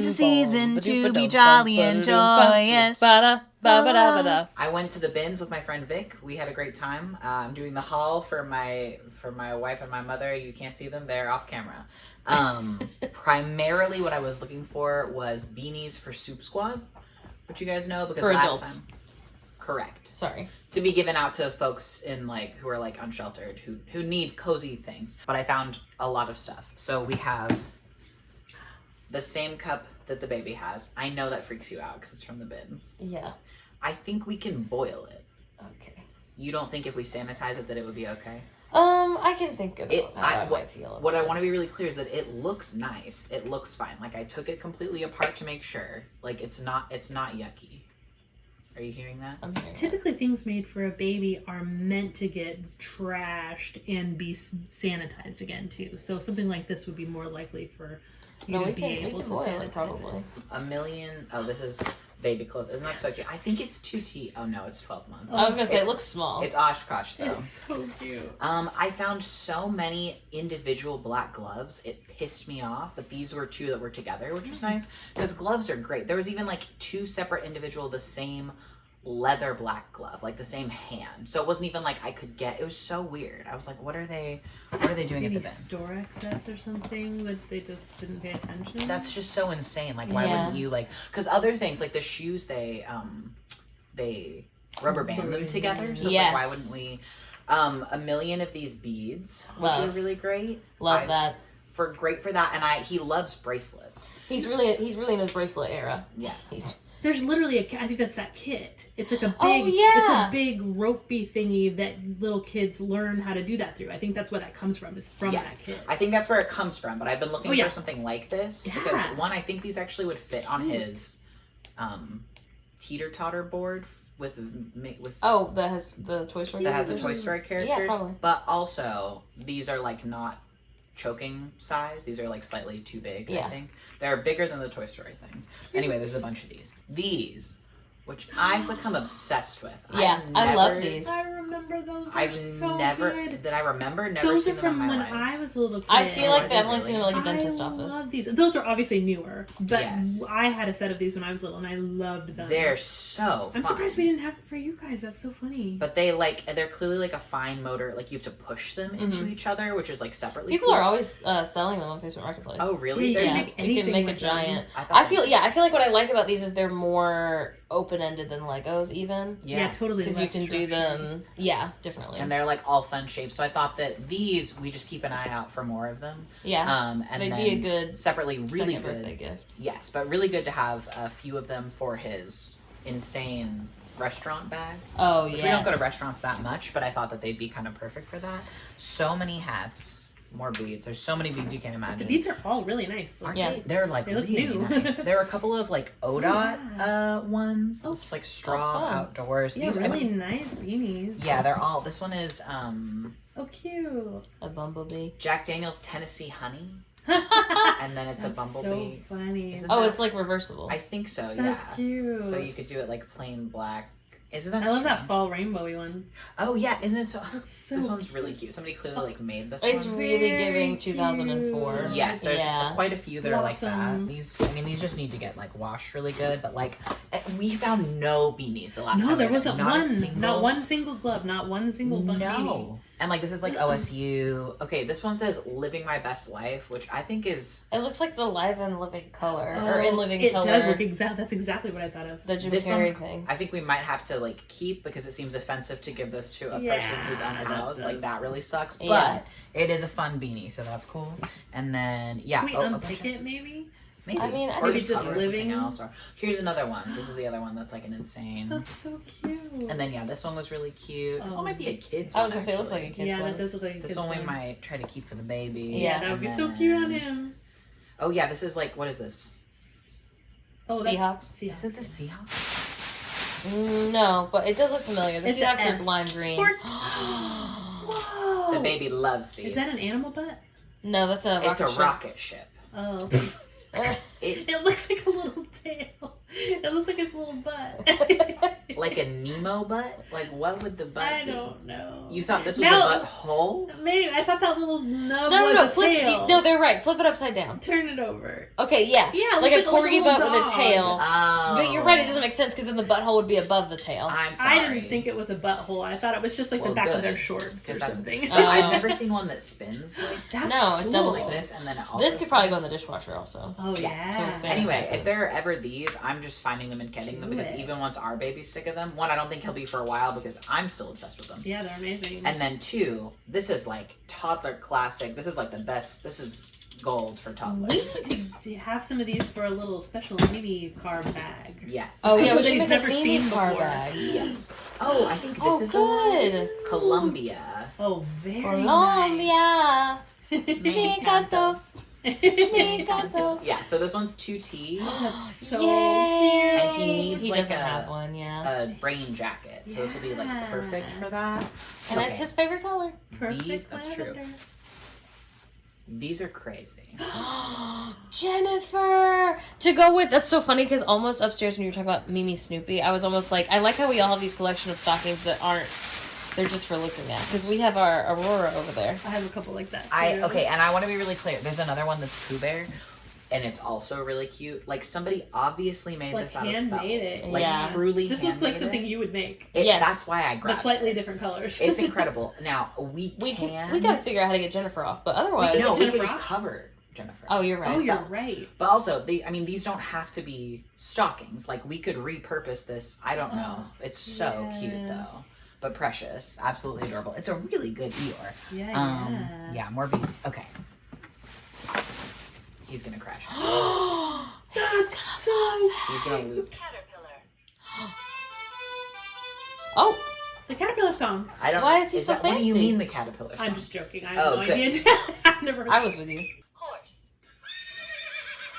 'tis the season to be jolly and joyous. I went to the bins with my friend Vic. We had a great time. I'm doing the haul for my wife and my mother. You can't see them; they're off camera. Primarily, what I was looking for was beanies for Soup Squad, which you guys know because for last adults. time, correct. Sorry. To be given out to folks in who are unsheltered, who need cozy things. But I found a lot of stuff. So we have the same cup that the baby has. I know that freaks you out because it's from the bins. Yeah. I think we can boil it. Okay. You don't think if we sanitize it that it would be okay? I can think of how I might feel. What I want to be really clear is that it looks nice. It looks fine. I took it completely apart to make sure. It's not yucky. Are you hearing that? I'm hearing Typically, things made for a baby are meant to get trashed and be sanitized again too. So something like this would be more likely for you to be able to sanitize probably. Oh, this is baby clothes. Isn't that so cute? I think it's 2T. Oh no, it's 12 months. I was gonna say it looks small. It's Oshkosh though. It's so cute. I found so many individual black gloves. It pissed me off, but these were two that were together, which was nice because gloves are great. There was even two separate individual, the same leather black glove, the same hand. So it wasn't even I could get. It was so weird. I was like, what are they doing Maybe at the bin? store access or something that they just didn't pay attention. That's just so insane. Why wouldn't you because other things the shoes they rubber band them together. So Yes. why wouldn't we? A million of these beads, which are really great. Love that. Great for that, and he loves bracelets. He's really in his bracelet era. Yes. There's literally I think that's that kit. It's a big, it's a big ropey thingy that little kids learn how to do that through. I think that's where that comes from. Is from that kit. I think that's where it comes from. But I've been looking for something like this because I think these actually would fit on his teeter-totter board with that has the Toy Story. That has the Toy Story characters. Yeah, probably. But also these are not choking size. These are slightly too big. I think they're bigger than the Toy Story things. Anyway, there's a bunch of these, which I've become obsessed with. Yeah, I love these. I remember those. They're I've so never good. that I remember never Those seen are them in from my when life. I was a little kid. I feel like I've only seen them at a dentist I office. love these. Those are obviously newer, but Yes. I had a set of these when I was little, and I loved them. They're so fun. I'm surprised we didn't have it for you guys. That's so funny. But they're clearly a fine motor. You have to push them into each other, which is separately. People cool. are always selling them on Facebook Marketplace. Oh really? Yeah, There's- make you can anything make a with them. giant. I I feel like what I like about these is they're more open-ended than Legos even. Yeah, totally. Because you can do them, differently. And they're all fun shapes. So I thought that these we just keep an eye out for more of them. Yeah. And they'd then be a good separately really second good birthday gift. Yes, but really good to have a few of them for his insane restaurant bag. Oh Which yes. we don't go to restaurants that much, but I thought that they'd be kind of perfect for that. So many hats, more beads. There's so many beads you can't imagine. The beads are all really nice. Aren't Yeah. they? They're They look really new. nice. There are a couple of ODOT ones. It's straw fun. outdoors. Yeah, These really nice beanies. Yeah, they're all. This one is Oh, cute. A bumblebee. Jack Daniel's Tennessee Honey, and then it's a That's bumblebee. so funny. Isn't Oh, that- it's reversible. I think so. Yeah. That's cute. So you could do it plain black. Isn't that? I love that strange? fall rainbowy one. Oh yeah, isn't it so? That's so This one's really cute. Somebody clearly made this It's one. really Very giving 2004. cute. Yes, there's quite a few that are like Blossom. that. These just need to get washed really good. But we found no beanies the last time. No, there we went. wasn't Not one. A single, Not one single glove. Not one single beanie. No. And this is OSU. Okay, this one says "Living My Best Life," which I think is. It looks like the Live in Living Color or in Living it Color. does look exact. That's exactly what I thought of. The Jim This Carrey one, thing. I think we might have to keep because it seems offensive to give this to a Yeah, person who's unhoused. that does. That really sucks. But Yeah. it is a fun beanie, so that's cool. And then Can we unpick it maybe? Maybe. I mean, I or think just it's cover just something living. else. Or here's another one. This is the other one that's an insane. That's so cute. And then this one was really cute. This one might be a kid's. I was one, gonna say it looks actually. like a kid's Yeah, one. that does look like a This kid's one we one. might try to keep for the baby. Yeah, that would be And so cute on him. Oh yeah, this is what is this? Oh, Seahawks? Seahawks. Is it the Seahawks? No, but it does look familiar. The It's Seahawks a are S. lime green. Sport. Whoa. The baby loves these. Is that an animal butt? No, that's a rocket It's a ship. rocket ship. Oh. It It looks like a little tail. It looks like his little butt. Like a Nemo butt? Like what would the butt I be? don't know. You thought this was a butthole? Maybe. I thought that little nub No, was a flip. tail. No, they're right. Flip it upside down. Turn it over. Okay, yeah. Yeah, it like looks a like corgi a butt little with a dog. tail. Oh. But you're right, it doesn't make sense because then the butthole would be above the tail. I'm sorry. I didn't think it was a butthole. I thought it was just like the back of their shorts or something. I've never seen one that spins like That's no, cool. it double like spins. this, and then it also This could probably go in the dishwasher also. Oh, yeah. So Anyway, sanitized. if there are ever these, I'm just finding them and getting them because even once our baby's sick of them, one, I don't think he'll be for a while because I'm still obsessed with them. Yeah, they're amazing. And then two, this is like toddler classic. This is like the best. This is gold for we toddlers. need to have some of these for a little special mini car bag. Yes. Oh yeah, we That should he's make never a seen Beanies car before. bag. Yes. Oh, I think this Oh, is the one. good. Colombia. Oh, very Colombia. Me encanto. Me encanto. Yeah, so this one's 2T. That's so Yay. And he needs He like doesn't have one, yeah. a rain jacket. So this will be like Yeah. perfect for that. And that's his favorite color. perfect. These- that's true. lavender. These are crazy. Jennifer! To go with, that's so funny because almost upstairs when you were talking about Mimi Snoopy, I was almost like, I like how we all have these collection of stockings that aren't, they're just for looking at. Because we have our Aurora over there. I have a couple like that. Too. Okay, and I want to be really clear. There's another one that's Pooh Bear, and it's also really cute. Like somebody obviously made Like this out of felt. handmade it. Like Yeah. truly This looks like handmade something it. you would make, Yes. That's why I but grabbed slightly it. different colors. It's incredible. Now we We can. gotta figure out how to get Jennifer off, but otherwise. No, we Jennifer could just off? cover Jennifer. Oh, you're right. Oh, you're felt. right. But also, these don't have to be stockings. Like we could repurpose this. I don't know. It's so cute though, Yes. but precious, absolutely adorable. It's a really good Eeyore. Yeah, Yeah, more beads. Okay. He's gonna crash. That's so. He's gonna loop. Oh, The caterpillar song. I don't. Why is he so What do you fancy? mean the caterpillar? I'm song? just joking. I have Oh, no good. idea. I've never heard. I was with you.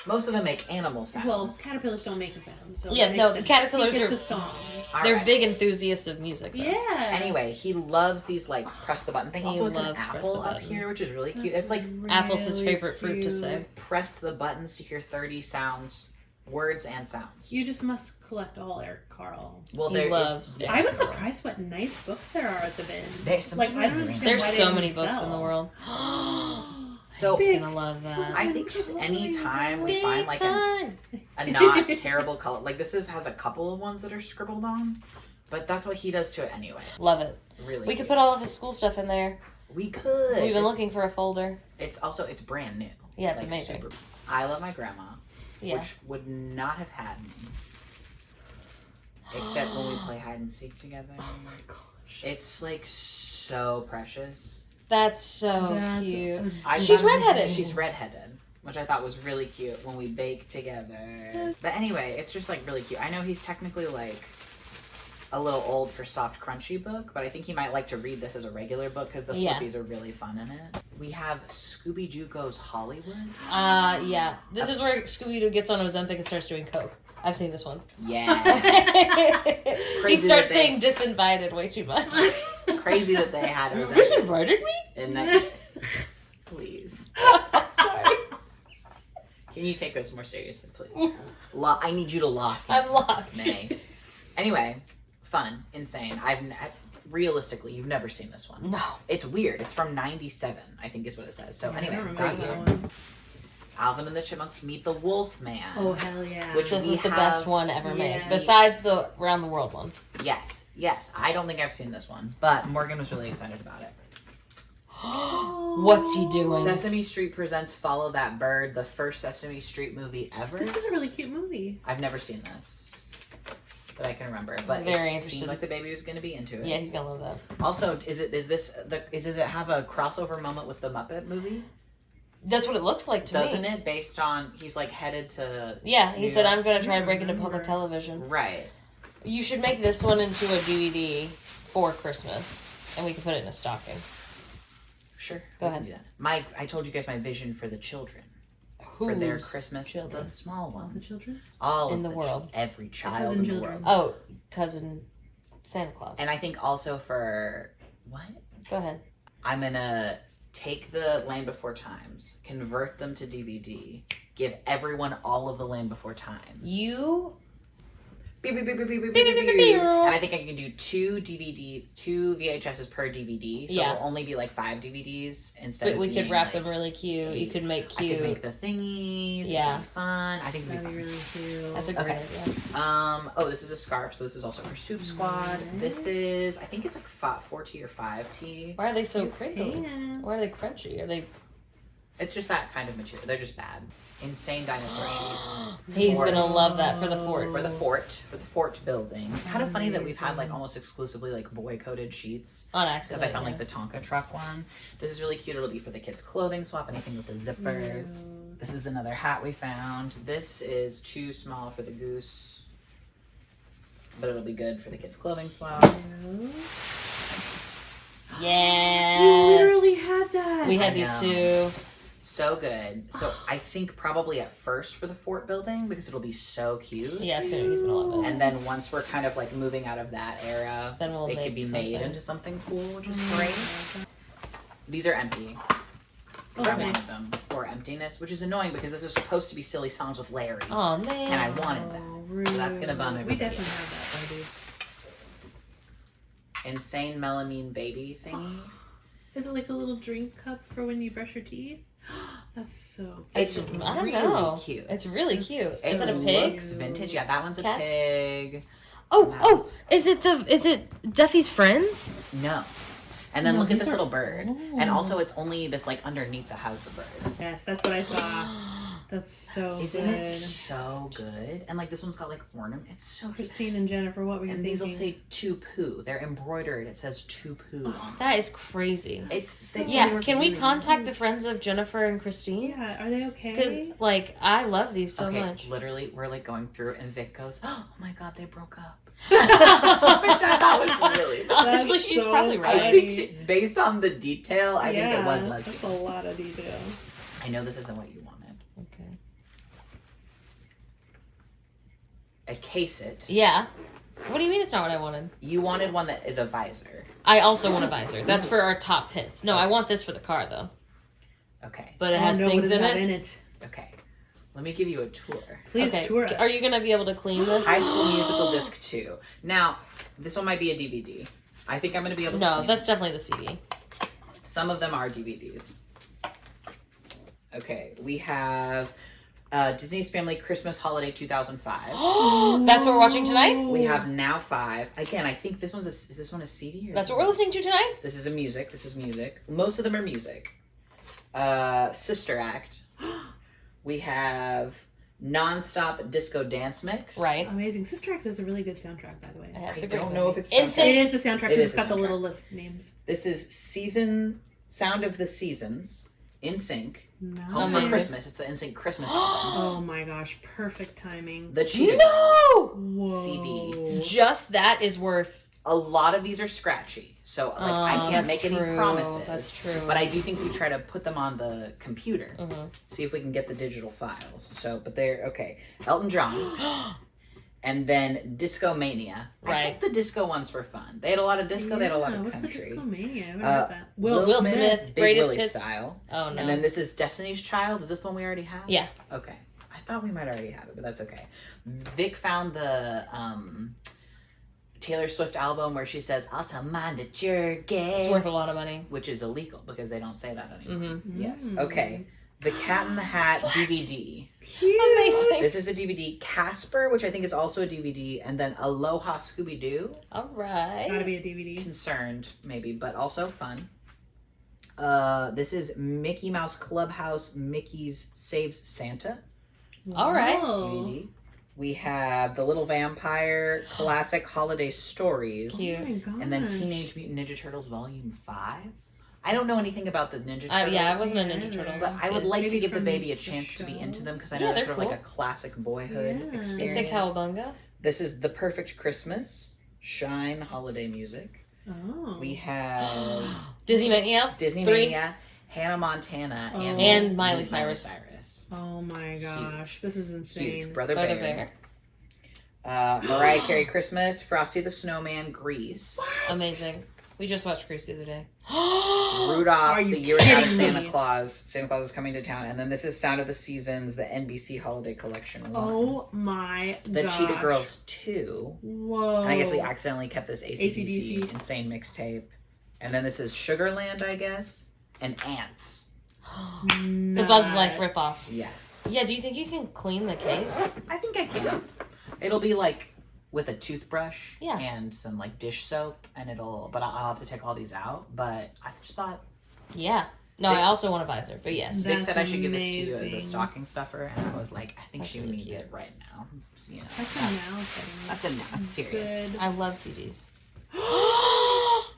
Most of them make animal sounds. Well, caterpillars don't make a sound. So Yeah, that no, makes the sense. caterpillars He gets are- a song. All They're right. big enthusiasts of music. Though. Yeah. Anyway, he loves these like press the button thing. He Also, it's an loves press apple the up button. here, which is really cute. That's It's like Apple's his really favorite fruit to cute. say. press the buttons to hear 30 sounds, words and sounds. You just must collect all, Eric Carl. Well, He there is- loves there's I was the- surprised what nice books there are at the bins. There's some like I don't really understand There's why they so don't many books sell. in the world. So He's gonna love that. I think just any time we Big find like fun. a not terrible color, like this has a couple of ones that are scribbled on, but that's what he does to it anyway. Love it. Really, We could cute. put all of his school stuff in there. We could. We've been It's- looking for a folder. It's also it's brand new. Yeah, it's amazing. I love my grandma, Yeah. which would not have had me, except when we play hide and seek together. Oh my gosh. It's like so precious. That's so That's cute. She's redheaded. She's redheaded, which I thought was really cute when we bake together. But anyway, it's just like really cute. I know he's technically like a little old for soft crunchy book, but I think he might like to read this as a regular book because the Yeah. flippies are really fun in it. We have Scooby-Doo Goes Hollywood. Yeah. This is where Scooby-Doo gets on Ozempic and starts doing coke. I've seen this one. Yeah. He Crazy starts that they- saying disinvited way too much. Crazy that they had it. Disinvited me? In that, please. Sorry. Can you take this more seriously, please? I need you to lock. I'm locked. May. Anyway, fun, insane. Realistically, you've never seen this one. No. It's weird. It's from '97, I think is what it says. So I anyway, don't remember crazy. that one. Alvin and the Chipmunks Meet the Wolf Man. Oh hell yeah! Which This we is the have- best one ever made. Yes. Besides the Around the World one. Yes. I don't think I've seen this one, but Morgan was really excited about it. What's he doing? Sesame Street presents Follow That Bird, the first Sesame Street movie ever. This was a really cute movie. I've never seen this, that I can remember, but Very it interested. seemed like the baby was going to be into it. Yeah, he's gonna love that. Also, does it have a crossover moment with the Muppet movie? That's what it looks like to Doesn't me. it? Based on he's like headed to. Yeah, he New said, York. I'm gonna try to break into remember. public television. Right. You should make this one into a DVD for Christmas, and we can put it in a stocking. Sure. Go we can ahead. do that. I told you guys my vision for the children. For their Whose Christmas, children? the small The ones, children. all In of the world. every child cousin in the children. world, Oh, cousin Santa Claus. and I think also for what Go ahead. I'm gonna take the Land Before Times, convert them to DVD, give everyone all of the Land Before Times. You And I think I can do two VHSs per DVD. So it'll only be like 5 DVDs instead of we could wrap them like really cute. You could make cute. I could make the thingies. Yeah. It'd be fun. I think it'd be really cute. That's a great idea. Oh, this is a scarf. So this is also for Soup Squad. This is, I think it's like 4T or 5T. Why are they so crinkly? Why are they crunchy? Are they... It's just that kind of material. They're just bad. Insane dinosaur sheets. He's gonna love that for the fort. For the fort building. Kind of funny that we've had like almost exclusively like boy coated sheets. On accident. Because I found like the Tonka truck one. This is really cute. It'll be for the kids' clothing swap. Anything with a zipper. This is another hat we found. This is too small for the goose, but it'll be good for the kids' clothing swap. Yes. You literally had that. We had these too. So good. So I think probably at first for the fort building because it'll be so cute. Yeah, he's gonna love it. And then once we're kind of like moving out of that era, then it could be made into something cool, which is great. These are empty. These are one of them. Or emptiness, which is annoying because this was supposed to be silly songs with Larry. Oh man. And I wanted that. So that's gonna bum everybody. We definitely have that, baby. Insane melamine baby thingy. Is it like a little drink cup for when you brush your teeth? That's so cute. It's I don't really know. Cute. It's really cute. Is It that a pig? looks vintage. Yeah, that one's Cats? a pig. Oh, is it Duffy's friends? No. And then look at this little bird. And also it's only this like underneath that has the bird. Yes, that's what I saw. That's so Isn't good. it so good? And like this one's got like ornament. It's so cute. Christine and Jennifer, what were you And thinking? these will say to poo. They're embroidered. It says to poo on them. That is crazy. Yeah, can we contact the friends of Jennifer and Christine? Yeah, are they okay? Because like I love these so much. Literally, we're like going through, and Vic goes, "Oh my god, they broke up." Which I thought was really nice. Honestly, she's so probably right. I think based on the detail, I think it was lesbian. That's a lot of detail. I know this isn't what you wanted. Okay. A case it. Yeah. What do you mean it's not what I wanted? You wanted one that is a visor. I also want a visor. That's for our top hits. No, I want this for the car though. Okay. But it has things in it. Okay. Let me give you a tour. Please tour us. Are you going to be able to clean this? High School Musical Disc 2. Now, this one might be a DVD. I think I'm going to be able to No, clean that's it. definitely the CD. Some of them are DVDs. Okay, we have Disney's Family Christmas Holiday 2005. That's what we're watching tonight? We have Now 5. Again, I think this one's is this one a CD? Or That's what we're listening to tonight? This is music. This is music. Most of them are music. Sister Act. We have Non-Stop Disco Dance Mix. Right. Amazing. Sister Act is a really good soundtrack, by the way. I don't know if it's Insane. It is the soundtrack. It is It's got the little list names. This is Sound of the Seasons. In Sync. Nice. Home for Christmas. It's the In Sync Christmas album. Oh my gosh. Perfect timing. The Cheetah No! Girls CD. Just that is worth... A lot of these are scratchy. So like I can't make any promises. That's true. But I do think we try to put them on the computer. See if we can get the digital files. So, but they're okay. Elton John. And then Disco Mania. I think the disco ones were fun. They had a lot of disco, they had a lot of country. What's the Disco Mania? I haven't heard that. Will Smith, Big Greatest Willie Hits. Style. Oh, no. And then this is Destiny's Child. Is this the one we already have? Yeah. Okay. I thought we might already have it, but that's okay. Vic found the Taylor Swift album where she says, "I'll tell mine that you're gay." It's worth a lot of money. Which is illegal because they don't say that anymore. Mm-hmm. Yes. Okay. The Cat in the Hat DVD. Cute. Amazing. This is a DVD. Casper, which I think is also a DVD, and then Aloha Scooby Doo. All right. Gotta be a DVD. Concerned, maybe, but also fun. This is Mickey Mouse Clubhouse. Mickey's Saves Santa. All right. DVD. We have The Little Vampire Classic Holiday Stories. Cute. Oh my gosh. And then Teenage Mutant Ninja Turtles Volume 5. I don't know anything about the Ninja Turtles. Yeah, I wasn't a Ninja Turtles. But I would like Maybe to give the from baby a the chance to be show. into them because I know Yeah, that's they're sort of like cool. a classic boyhood Yeah. experience. They say cowabunga. This is The Perfect Christmas, Shine Holiday Music. Oh. We have Disney Mania. Disney 3. Mania, Hannah Montana, And Miley Cyrus. Oh my gosh. This is insane. Huge. Brother Brother Bear. Bear. Mariah Carey Christmas, Frosty the Snowman, Grease. Amazing. We just watched Grease the other day. Rudolph, Are you the year without a kidding Santa me? Claus. Santa Claus is coming to town. And then this is Sound of the Seasons, the NBC Holiday Collection 1. Oh my The gosh. Cheetah Girls 2. Whoa. And I guess we accidentally kept this AC/DC AC/DC. Insane Mixtape. And then this is Sugarland, I guess. And Ants. The Bug's Life ripoff. Yes. Yeah, do you think you can clean the case? I think I can. It'll be like with a toothbrush Yeah. and some like dish soap, and but I'll have to take all these out. But I just thought Yeah. No, Vic- I also want a visor, but yes. Vic That's said I should give this to you as a amazing. stocking stuffer, and I was like, I think That's she really needs cute. it right now. So, you know, That's a now thing. that's a now. Serious. Good. I love CDs.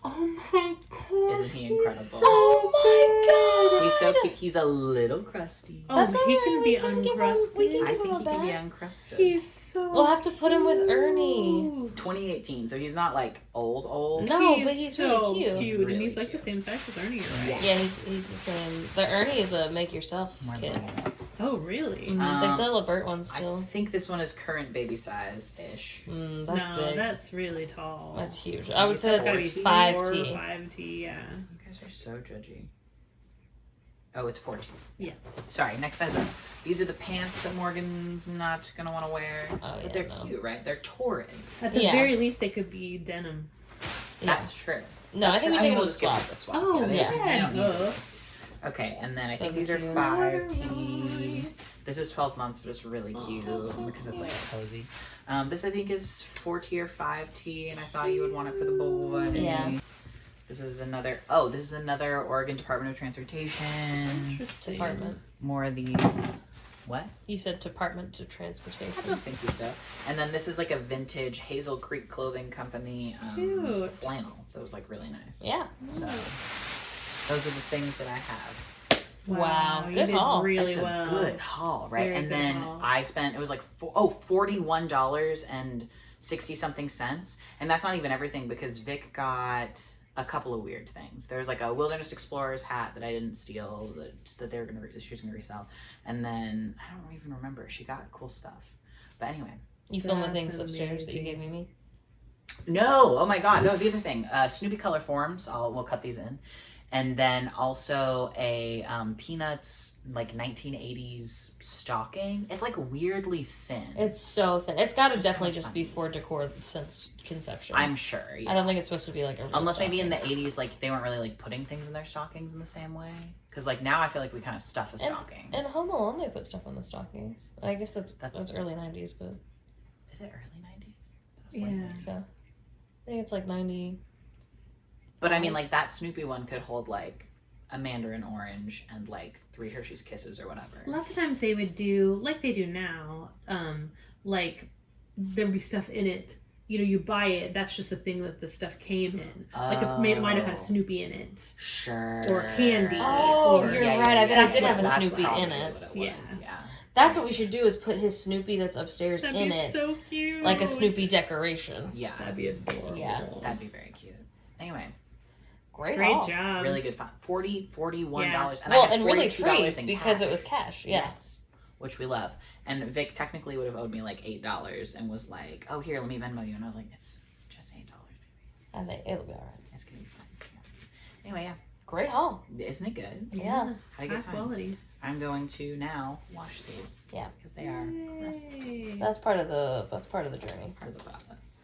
Oh my god. Isn't he incredible? Oh my god! He's so cute. He's a little crusty. Oh, That's he alright, can we be can give him- we can uncrusted. I give him think a he can be bag. uncrusted. He's so We'll have to put him with Ernie. cute. 2018, so he's not like old. No, but he's so really cute. He's and really he's like the cute. same size as Ernie, right? Yeah, he's the same. The Ernie is a make-yourself More kit. bunnies. Oh, really? They sell a Bert one I still. think this one is current baby size-ish. That's no, big. that's really tall. That's huge. I would It's say that's gotta like be 5T. 5T, yeah. You guys are so judgy. Oh, it's 14. Yeah. Sorry, next size up. These are the pants that Morgan's not gonna want to wear. Oh, but yeah, they're no. cute, right? They're torrid. At the Yeah. very least, they could be denim. Yeah. That's true. No, I think we I take mean, it we'll with just give swap. it the swap. Oh, they- yeah. they don't need duh. it. Okay, and then I think Those these are are cute. 5T. This is 12 months, but it's really cute so because it's like cozy. This I think is 4T or 5T, and I thought you would want it for the boy. Yeah. This is another Oregon Department of Transportation. Interesting. Department. More of these. What? You said Department of I Transportation. don't think so. And then this is like a vintage Hazel Creek Clothing Company Cute. flannel that was like really nice. Yeah. So those are the things that I have. Wow, you good did haul. really It's a well. good haul, right? Very and good then haul. I spent, it was like $41 and 60 something cents. And that's not even everything because Vic got a couple of weird things. There was like a Wilderness Explorer's hat that I didn't steal that they were she was gonna resell. And then I don't even remember. She got cool stuff. But anyway. You filmed the That's things upstairs that you gave amazing. me? No, oh my god, that was the other thing. Snoopy color forms. We'll cut these in. And then also a Peanuts like 1980s stocking. It's like weirdly thin. It's so thin. It's got to Just definitely kinda just be for decor since conception. I'm sure. Yeah. I don't think it's supposed to be like a real Unless maybe in stocking. the 80s, like they weren't really like putting things in their stockings in the same way. Because like now I feel like we kind of stuff a stocking. And Home Alone, they put stuff on the stockings. I guess that's That's- early 90s, but Is it early 90s? Yeah. so. I think it's like 90. But I mean, like that Snoopy one could hold like a mandarin orange and like 3 Hershey's Kisses or whatever. Lots of times they would do, like they do now, like there'd be stuff in it. You know, you buy it, that's just the thing that the stuff came in. Like it might have had a Snoopy in it. Sure. Or candy. Oh, Or- you're right. I bet it did have a That's Snoopy probably in it. what it Yeah. was, yeah. That's what we should do is put his Snoopy that's upstairs That'd in be it. so cute. Like a Snoopy decoration. Yeah. That'd be adorable. Yeah. That'd be very cute. Anyway, Great Great haul. job. really good fun. $41. Yeah. And Well, I had and really $42 free in because cash. it was cash. Yeah. Yes, which we love. And Vic technically would have owed me like $8 and was like, "Oh, here, let me Venmo you." And I was like, "It's just $8, baby. I think it'll be all right. It's gonna be fine." Yeah. Anyway, yeah, Great haul. isn't it good? Yeah. Had a High good time. quality. I'm going to now wash these. Yeah. because they are crusty. Yay. That's part of the journey. Part of the process.